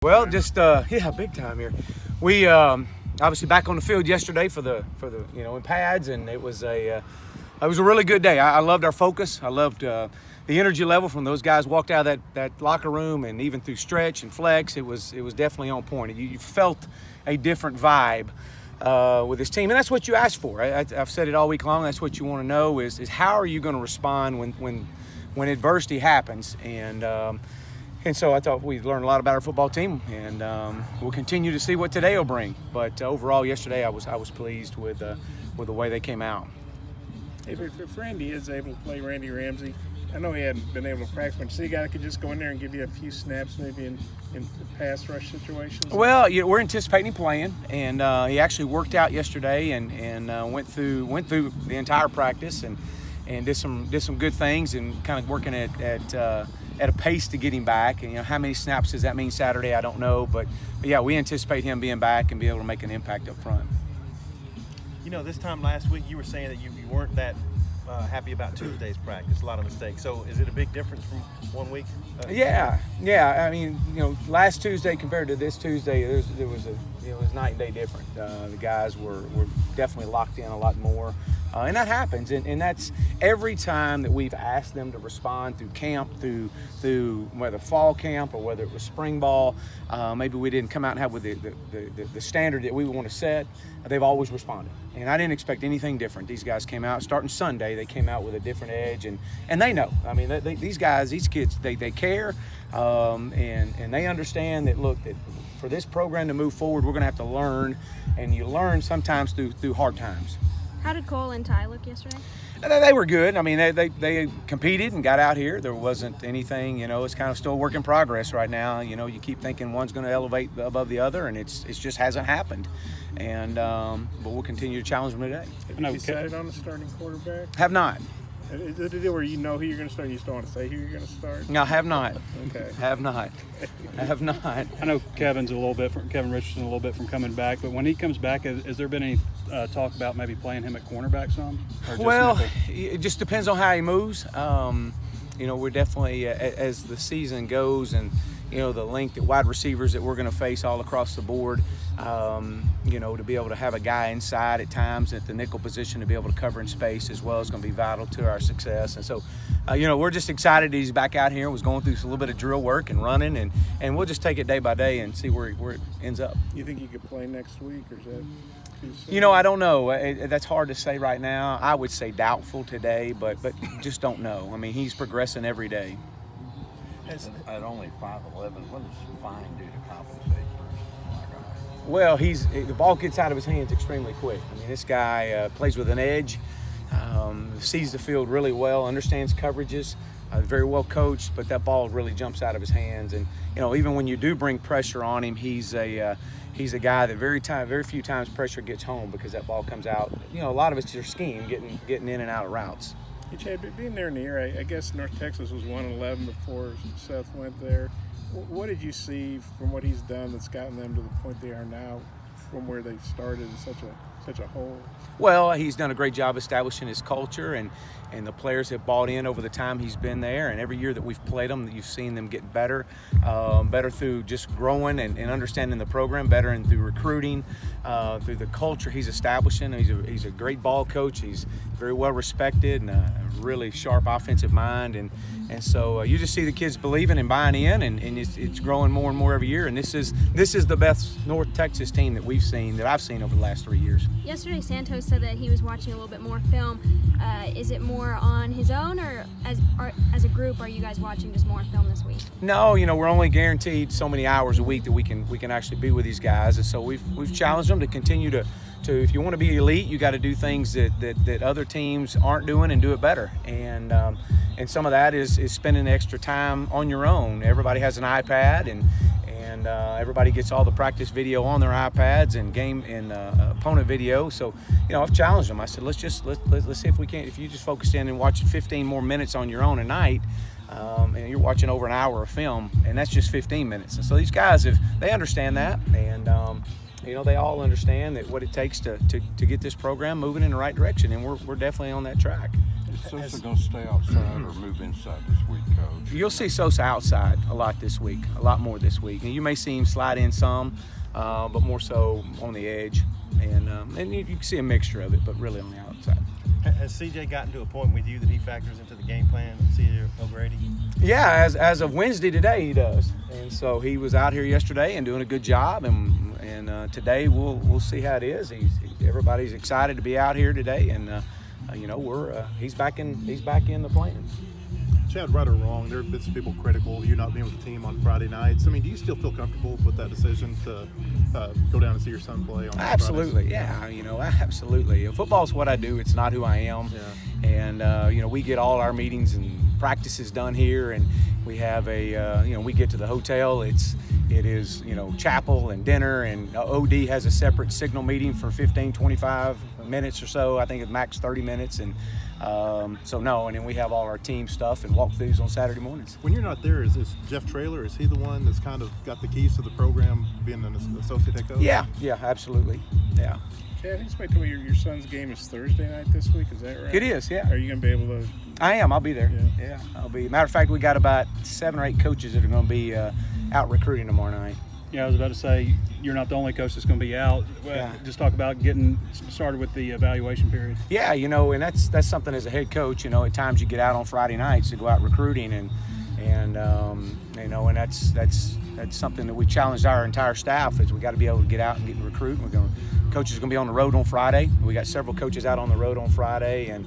Well, just yeah, big time here. We obviously back on the field yesterday for the in pads, and it was a really good day. I loved our focus. I loved the energy level from those guys walked out of that locker room, and even through stretch and flex, it was definitely on point. You felt a different vibe with this team, and that's what you asked for. I've said it all week long. That's what you want to know is how are you going to respond when adversity happens, and so I thought we'd learn a lot about our football team, and we'll continue to see what today will bring. But overall, yesterday I was pleased with the way they came out. If Randy is able to play Randy Ramsey, I know he hadn't been able to practice much. See a guy that could just go in there and give you a few snaps, maybe in pass rush situations. Well, we're anticipating playing, and he actually worked out yesterday and went through the entire practice and did some good things and kind of working at a pace to get him back. And how many snaps does that mean Saturday? I don't know, but yeah, we anticipate him being back and be able to make an impact up front. This time last week you were saying that you weren't that happy about Tuesday's practice. A lot of mistakes. So is it a big difference from 1 week? Yeah. I mean, last Tuesday compared to this Tuesday, it was night and day different. The guys were definitely locked in a lot more. And that happens, and that's every time that we've asked them to respond through camp, through whether fall camp or whether it was spring ball. Maybe we didn't come out and have with the standard that we want to set. They've always responded, and I didn't expect anything different. These guys came out starting Sunday. They came out with a different edge, and they know. I mean, these kids, they care, and they understand that. Look, that for this program to move forward, we're going to have to learn, and you learn sometimes through hard times. How did Cole and Ty look yesterday? They were good. I mean, they competed and got out here. There wasn't anything, it's kind of still a work in progress right now. You keep thinking one's going to elevate above the other, and it just hasn't happened. And but we'll continue to challenge them today. Have you decided on the starting quarterback? Have not. Is it a deal where you know who you're going to start and you just don't want to say who you're going to start? No, have not. Okay. Have not. I know Kevin Richardson a little bit from coming back, but when he comes back, has there been any talk about maybe playing him at cornerback some? Well, it just depends on how he moves. We're definitely, as the season goes and, the length of wide receivers that we're going to face all across the board, to be able to have a guy inside at times at the nickel position to be able to cover in space as well is going to be vital to our success. And so, we're just excited that he's back out here. Was going through a little bit of drill work and running, and we'll just take it day by day and see where it ends up. You think he could play next week, or is that too soon? I don't know. That's hard to say right now. I would say doubtful today, but just don't know. I mean, he's progressing every day. At only 5'11", what does fine do to compensate for my guy? Well, the ball gets out of his hands extremely quick. I mean, this guy plays with an edge, sees the field really well, understands coverages, very well coached, but that ball really jumps out of his hands. And even when you do bring pressure on him, he's a guy that very few times pressure gets home because that ball comes out. A lot of it's your scheme, getting in and out of routes. Hey, Chad, being there in the year, I guess North Texas was 1-11 before Seth went there. What did you see from what he's done that's gotten them to the point they are now, from where they started in such a hole? Well, he's done a great job establishing his culture, and the players have bought in over the time he's been there. And every year that we've played them, you've seen them get better through just growing and understanding the program better, and through recruiting, through the culture he's establishing. He's a great ball coach. He's very well respected and a really sharp offensive mind. And so you just see the kids believing and buying in, and it's growing more and more every year. And this is the best North Texas team that I've seen over the last 3 years. Yesterday, Santos said that he was watching a little bit more film. Is it more on his own, or as a group, are you guys watching just more film this week? No, we're only guaranteed so many hours a week that we can actually be with these guys, and so we've challenged them to continue to if you want to be elite, you got to do things that other teams aren't doing and do it better. And some of that is spending extra time on your own. Everybody has an iPad, and everybody gets all the practice video on their iPads and game and opponent video. So I've challenged them. I said let's see if we can. If you just focus in and watch 15 more minutes on your own a night, and you're watching over an hour of film, and that's just 15 minutes. And so these guys, they understand that, and they all understand that what it takes to get this program moving in the right direction, and we're definitely on that track. Is Sosa going to stay outside or move inside this week, Coach? You'll see Sosa outside a lot this week, a lot more this week. And you may see him slide in some, but more so on the edge. And you can see a mixture of it, but really on the outside. Has CJ gotten to a point with you that he factors into the game plan, CJ O'Grady? Yeah, as of Wednesday today, he does. And so he was out here yesterday and doing a good job. And today we'll see how it is. Everybody's excited to be out here today, and you know he's back in the plans. Chad, right or wrong, there have been some people critical of you not being with the team on Friday nights. I mean, do you still feel comfortable with that decision to go down and see your son play on Absolutely, Fridays? yeah, you know, absolutely. Football's what I do. It's not who I am. Yeah. And you know, we get all our meetings and practices done here, and we have you know, we get to the hotel. It is, you know, chapel and dinner, and OD has a separate signal meeting for 15, 25 minutes or so. I think it's max 30 minutes, and so no, and then we have all our team stuff and walkthroughs on Saturday mornings. When you're not there, is Jeff Traylor, is he the one that's kind of got the keys to the program, being an associate head coach? Yeah, absolutely, yeah. Okay, I think it's tell me your son's game is Thursday night this week. Is that right? It is, yeah. Are you going to be able to? I am. I'll be there. Yeah. I'll be. Matter of fact, we got about 7 or 8 coaches that are going to be out recruiting tomorrow night. Yeah, I was about to say, you're not the only coach that's going to be out. Yeah. Just talk about getting started with the evaluation period. Yeah, you know, and that's something as a head coach. You know, at times you get out on Friday nights to go out recruiting, and you know, and that's something that we challenged our entire staff is we got to be able to get out and get and recruit. Coaches are going to be on the road on Friday. We got several coaches out on the road on Friday, and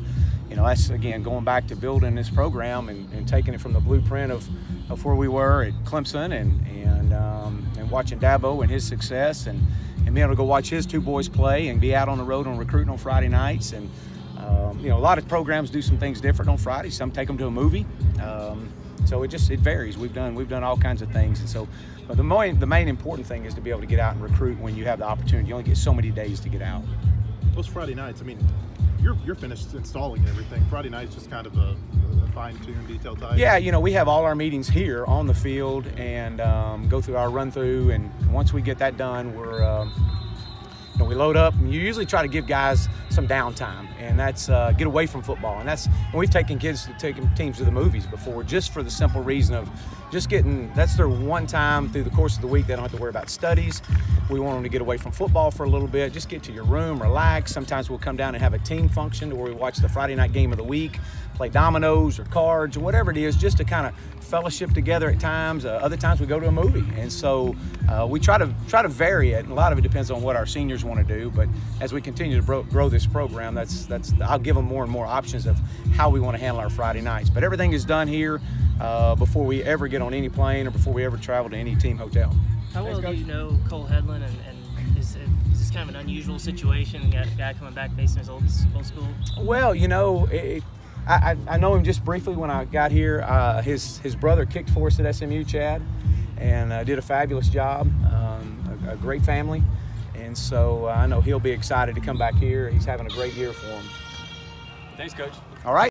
you know, that's again going back to building this program and taking it from the blueprint of where we were at Clemson and watching Dabo and his success and being able to go watch his 2 boys play and be out on the road on recruiting on Friday nights. And you know, a lot of programs do some things different on Friday. Some take them to a movie. So it varies. We've done all kinds of things, and so but the main important thing is to be able to get out and recruit when you have the opportunity. You only get so many days to get out. Those Friday nights, I mean, you're finished installing everything. Friday night's just kind of a fine-tuned detail type. Yeah, you know, we have all our meetings here on the field and go through our run-through, and once we get that done, you know, we load up, and you usually try to give guys some downtime, and that's get away from football. And we've taken teams to the movies before, just for the simple reason of just that's their one time through the course of the week they don't have to worry about studies. We want them to get away from football for a little bit, just get to your room, relax. Sometimes we'll come down and have a team function where we watch the Friday night game of the week, play dominoes or cards or whatever it is, just to kind of fellowship together at times. Other times we go to a movie, and so we try to vary it. And a lot of it depends on what our seniors want to do. But as we continue to grow this program, I'll give them more and more options of how we want to handle our Friday nights. But everything is done here before we ever get on any plane or before we ever travel to any team hotel. How well do you know Cole Headland, and is this kind of an unusual situation? A guy coming back facing his old school. Well, you know, I know him just briefly when I got here. His brother kicked for us at SMU, Chad, and did a fabulous job. A great family, and so I know he'll be excited to come back here. He's having a great year for him. Thanks, Coach. All right.